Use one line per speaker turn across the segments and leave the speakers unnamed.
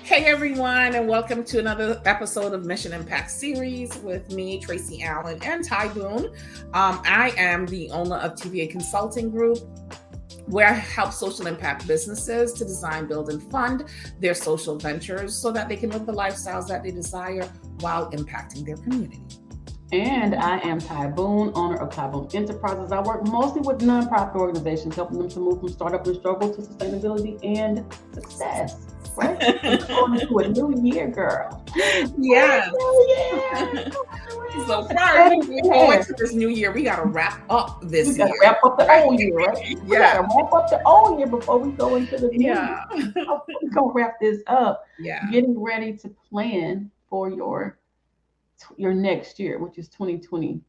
Hey everyone, and welcome to another episode of Mission Impact Series with me, Tracy Allen, and Ty Boone. I am the owner of TVA Consulting Group, where I help social impact businesses to design, build, and fund their social ventures so that they can live the lifestyles that they desire while impacting their community.
And I am Ty Boone, owner of Ty Boone Enterprises. I work mostly with nonprofit organizations, helping them to move from startup and struggle to sustainability and success. Right? Going into a new year, girl.
Yeah. So prior to going into this new year, we got to wrap up this year.
Wrap up the old year, right?
Yeah.
Got to wrap up the old year before we go into the new year. We're going to wrap this up.
Yeah.
Getting ready to plan for your next year, which is 2023.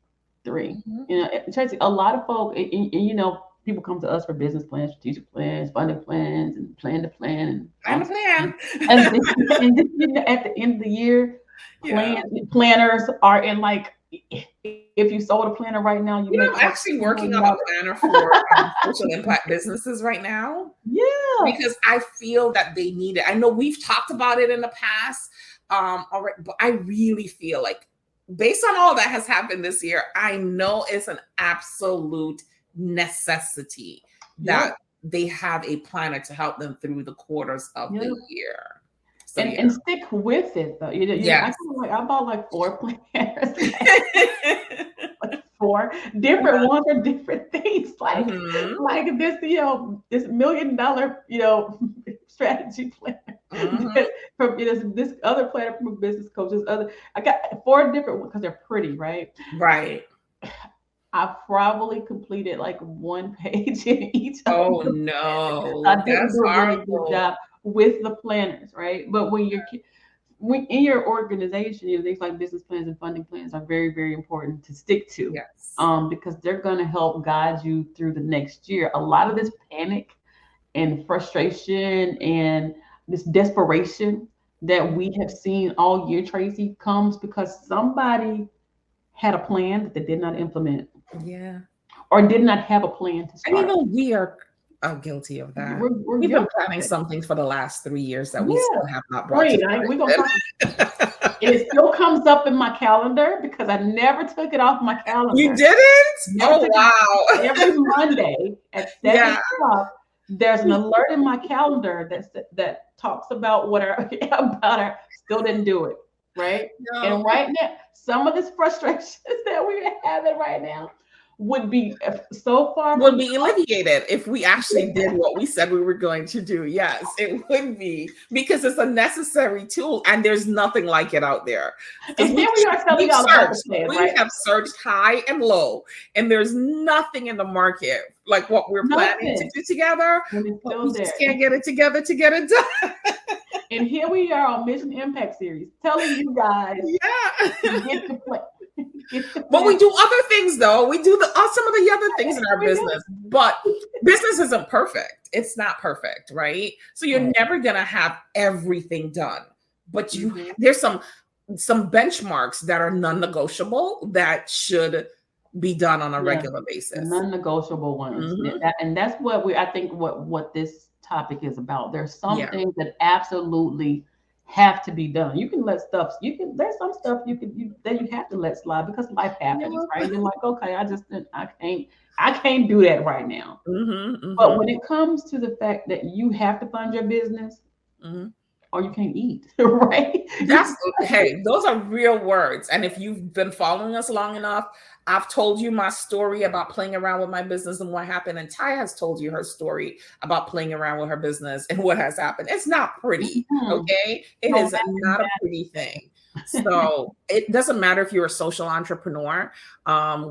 Mm-hmm.
You know, Tracy, a lot of folk, and you know, people come to us for business plans, strategic plans, funding plans, and plan to plan.
And a plan.
And you know, at the end of the year, planners are in like, if you sold a planner right now,
I'm actually working on a planner for social impact businesses right now.
Yeah.
Because I feel that they need it. I know we've talked about it in the past. Already, but I really feel like based on all that has happened this year, I know it's an absolute necessity that they have a planner to help them through the quarters of the year. So,
and stick with it though. I bought like 4 planners. Like 4 different ones for different things. Like this, this $1 million, strategy planner. From this other planner from business coaches. I got 4 different ones because they're pretty, right?
Right.
I probably completed like 1 page in each.
Oh no,
I didn't do a really good job with the planners, right? But when in your organization, things like business plans and funding plans are very, very important to stick to.
Yes.
Because they're going to help guide you through the next year. A lot of this panic and frustration and this desperation that we have seen all year, Tracy, comes because somebody had a plan that they did not implement.
Yeah.
Or did not have a plan to start.
And even we are guilty of that. We've been planning something for the last 3 years that we still have not brought to
It still comes up in my calendar because I never took it off my calendar.
You didn't? Oh, wow.
Every Monday at 7 o'clock, there's an alert in my calendar that talks about still didn't do it, right? No. And right now, some of this frustrations that we're having right now would be
alleviated if we actually did what we said we were going to do. Yes, it would be, because it's a necessary tool and there's nothing like it out there.
And here we are telling y'all
we have searched high and low, and there's nothing in the market like what we're planning to do together. We just can't get it together to get it done.
And here we are on Mission Impact Series telling you guys to get to play.
But we do other things though. We do some of the other things in our business, but business isn't perfect. It's not perfect, right? So you're never gonna have everything done, but there's some benchmarks that are non-negotiable that should be done on a regular basis.
Non-negotiable ones, and that's what I think what this topic is about. There's some things that absolutely have to be done. You can let stuff. There's some stuff that you have to let slide because life happens, right? You're like, okay, I can't do that right now. But when it comes to the fact that you have to fund your business, or you can't eat, right?
Those are real words. And if you've been following us long enough, I've told you my story about playing around with my business and what happened. And Ty has told you her story about playing around with her business and what has happened. It's not pretty, okay? It is not a pretty thing. So it doesn't matter if you're a social entrepreneur,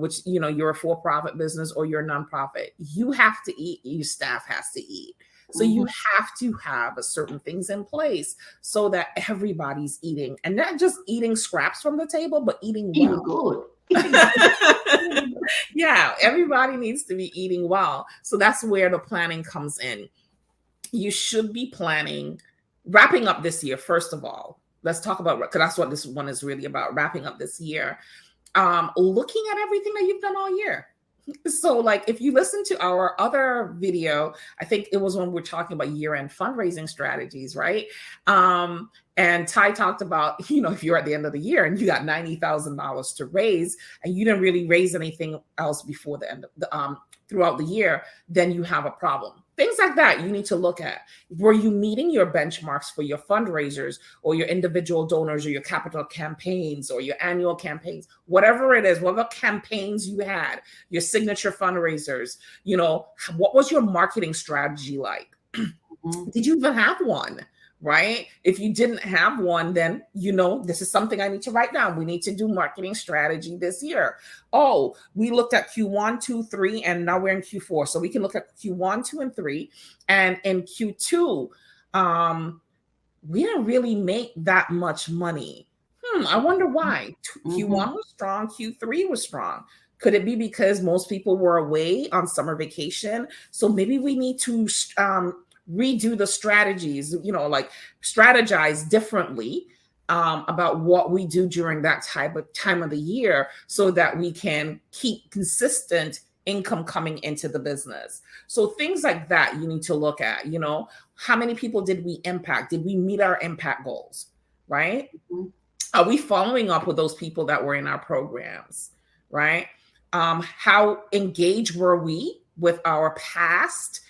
which, you're a for-profit business or you're a nonprofit. You have to eat. Your staff has to eat. So you have to have certain things in place so that everybody's eating, and not just eating scraps from the table, but eating
good.
Yeah, everybody needs to be eating well. So that's where the planning comes in. You should be wrapping up this year. First of all, let's talk about, because that's what this one is really about, wrapping up this year. Looking at everything that you've done all year. So, like, if you listen to our other video, I think it was when we're talking about year-end fundraising strategies, right? And Ty talked about, if you're at the end of the year and you got $90,000 to raise and you didn't really raise anything else before the end of the throughout the year, then you have a problem. Things like that you need to look at. Were you meeting your benchmarks for your fundraisers or your individual donors or your capital campaigns or your annual campaigns, whatever it is, whatever campaigns you had, your signature fundraisers, what was your marketing strategy like? Did you even have one? Right? If you didn't have one, then this is something I need to write down. We need to do marketing strategy this year. Oh, we looked at Q1, 2, 3, and now we're in Q4. So we can look at Q1, 2, and 3. And in Q2, we didn't really make that much money. I wonder why. Q1 was strong, Q3 was strong. Could it be because most people were away on summer vacation? So maybe we need to redo the strategies, like strategize differently about what we do during that time of the year so that we can keep consistent income coming into the business. So things like that you need to look at, how many people did we impact? Did we meet our impact goals, right? Are we following up with those people that were in our programs, right? How engaged were we with our past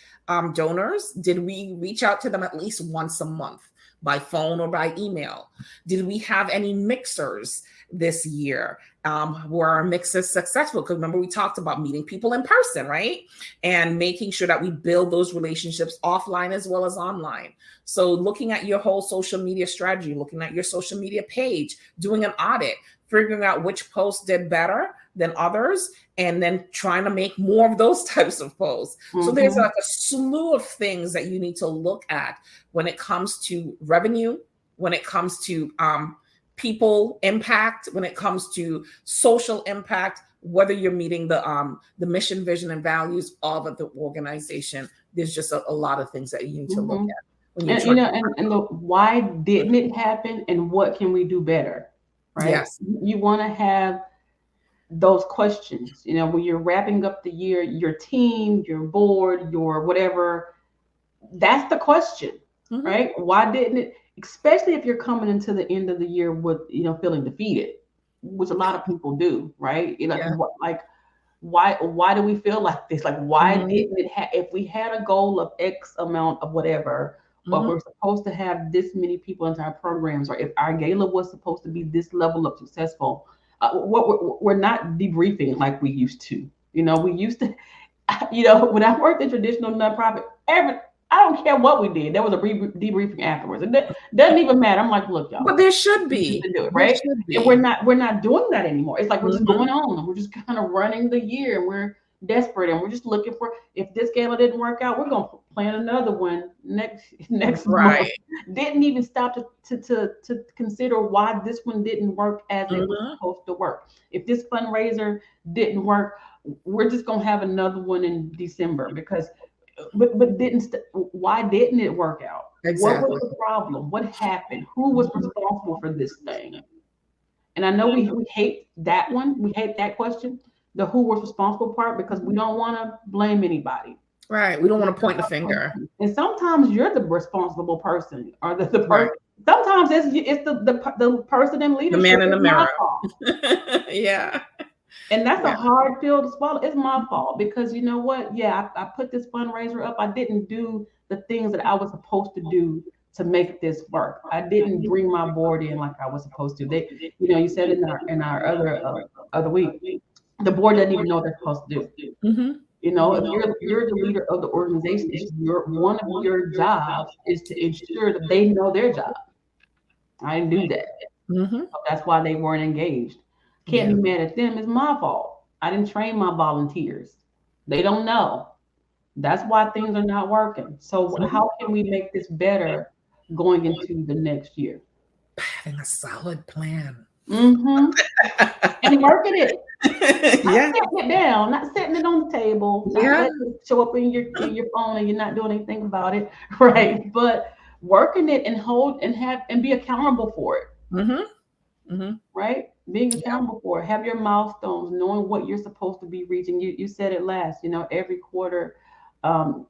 donors? Did we reach out to them at least once a month by phone or by email? Did we have any mixers this year? Were our mixers successful? Because remember, we talked about meeting people in person, right? And making sure that we build those relationships offline as well as online. So looking at your whole social media strategy, looking at your social media page, doing an audit, figuring out which posts did better than others, and then trying to make more of those types of posts. So there's like a slew of things that you need to look at when it comes to revenue, when it comes to people impact, when it comes to social impact, whether you're meeting the mission, vision, and values of the organization. There's just a lot of things that you need to look at. When you're
and the why didn't it happen and what can we do better, right?
Yes.
You want to have those questions, when you're wrapping up the year, your team, your board, your whatever, that's the question, right? Why didn't it, especially if you're coming into the end of the year with, feeling defeated, which a lot of people do, right? Why do we feel like this? Like, why didn't it if we had a goal of X amount of whatever, but we're supposed to have this many people into our programs, or if our gala was supposed to be this level of successful, we're not debriefing like we used to. We used to, when I worked in traditional nonprofit, I don't care what we did, there was a debriefing afterwards. It doesn't even matter. I'm like, look, y'all.
But there should be.
Do it, right? And we're not doing that anymore. It's like we're just going on and we're just kind of running the year and we're desperate and we're just looking for, if this gala didn't work out, we're gonna plan another one next month. Didn't even stop to consider why this one didn't work as it was supposed to work. If this fundraiser didn't work, we're just gonna have another one in December because but why didn't it work out? Exactly. What was the problem? What happened? Who was responsible for this thing? And I know we hate that one. We hate that question, the who was responsible part, because we don't want to blame anybody.
Right. We don't want to point the finger.
And sometimes you're the responsible person, or the person. Right. Sometimes it's the person in leadership.
The man in the mirror. Yeah.
And that's a hard pill to swallow. It's my fault because you know what? Yeah, I put this fundraiser up. I didn't do the things that I was supposed to do to make this work. I didn't bring my board in like I was supposed to. They, you said in our other week, the board doesn't even know what they're supposed to do. If you're the leader of the organization, one of your jobs is to ensure that they know their job. I didn't do that. So that's why they weren't engaged. Can't be mad at them. It's my fault. I didn't train my volunteers. They don't know. That's why things are not working. So how can we make this better going into the next year?
Having a solid plan.
And working it. Not setting it down, not setting it on the table, not letting it show up in your phone and you're not doing anything about it, right? But working it and hold and be accountable for it. right? Being
Yeah.
accountable for it. Have your milestones, knowing what you're supposed to be reaching. You said it last, every quarter,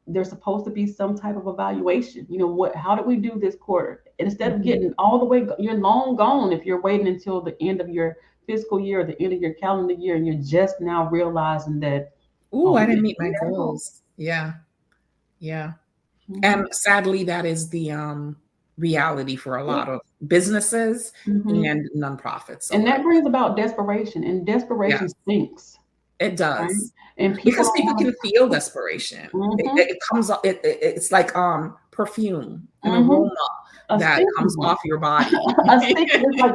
there's supposed to be some type of evaluation. How did we do this quarter? Instead of getting all the way, you're long gone if you're waiting until the end of your fiscal year or the end of your calendar year and you're just now realizing that,
Oh,
oh,
I
we
didn't
didn't
meet my
meet our goal.
goals. Yeah. Yeah.
Mm-hmm.
And sadly, that is the reality for a
Yeah.
lot of businesses
Mm-hmm.
and nonprofits
And that
alike.
brings about desperation, and desperation
Yes,
stinks,
it
right?
does.
And people
Because
don't
people
want
can feel desperation. It,
to.
it comes up, it's like perfume, an
Mm-hmm.
aroma
A
that
stinky
comes
one.
off your body.
A stinky is like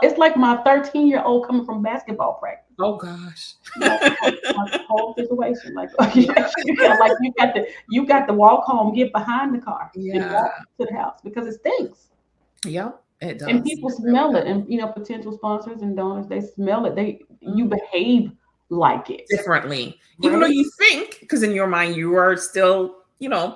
it's like my 13-year-old coming from basketball practice.
Oh gosh.
Like the whole situation. Like
Yeah.
like you got to walk home, get behind the car, and
Yeah.
walk to the house because it stinks.
Yep, it
And
does.
people
It really
smell it.
does.
And potential sponsors and donors, they smell it. You
Mhm.
behave like it.
Differently, even though
Right?
you think, because in your mind you are still,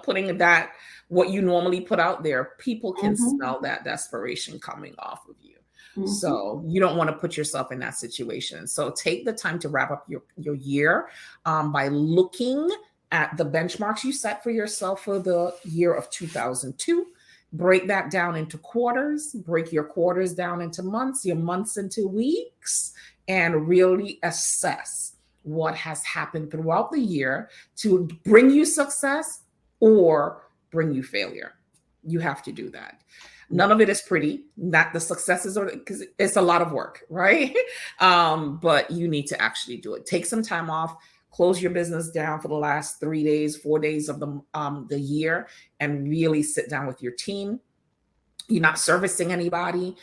putting that what you normally put out there, people can
Mm-hmm.
smell that desperation coming off of you.
Mm-hmm.
So you don't want to put yourself in that situation. So take the time to wrap up your year by looking at the benchmarks you set for yourself for the year of 2002. Break that down into quarters, break your quarters down into months, your months into weeks, and really assess what has happened throughout the year to bring you success or bring you failure. You have to do that. None of it is pretty. Not the successes, or because it's a lot of work, right? But you need to actually do it. Take some time off. Close your business down for the last 3 days, 4 days of the year, and really sit down with your team. You're not servicing anybody,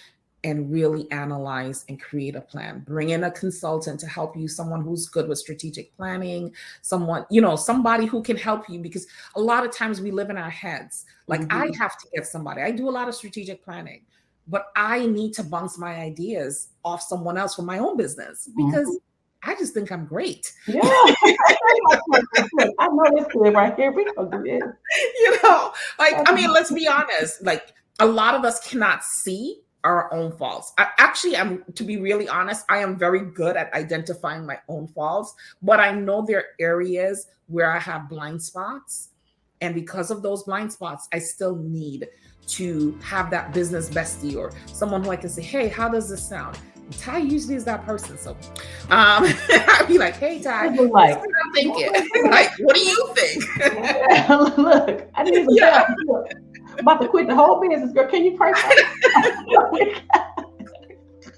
and really analyze and create a plan. Bring in a consultant to help you, someone who's good with strategic planning, someone, somebody who can help you, because a lot of times we live in our heads. Like I
Mm-hmm.
have to get somebody. I do a lot of strategic planning, but I need to bounce my ideas off someone else for my own business
Mm-hmm.
because I just think I'm great.
Yeah. I know this kid right here. We gonna do this.
I mean, let's be honest. Like a lot of us cannot see our own faults. I'm to be really honest, I am very good at identifying my own faults, but I know there are areas where I have blind spots. And because of those blind spots, I still need to have that business bestie or someone who I can say, hey, how does this sound? Ty usually is that person. So I'd be like, hey, Ty, this is what I'm thinking. Like, what do you think?
Look, I need some help. I'm about to quit the whole business, girl. Can you pray for me?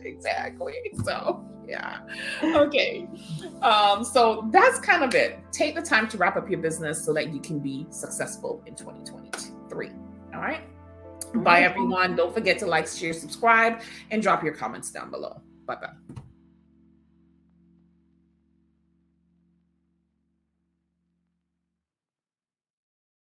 Exactly. So, yeah. Okay. So that's kind of it. Take the time to wrap up your business so that you can be successful in 2023. All right. Bye, everyone. Don't forget to like, share, subscribe, and drop your comments down below. Bye-bye.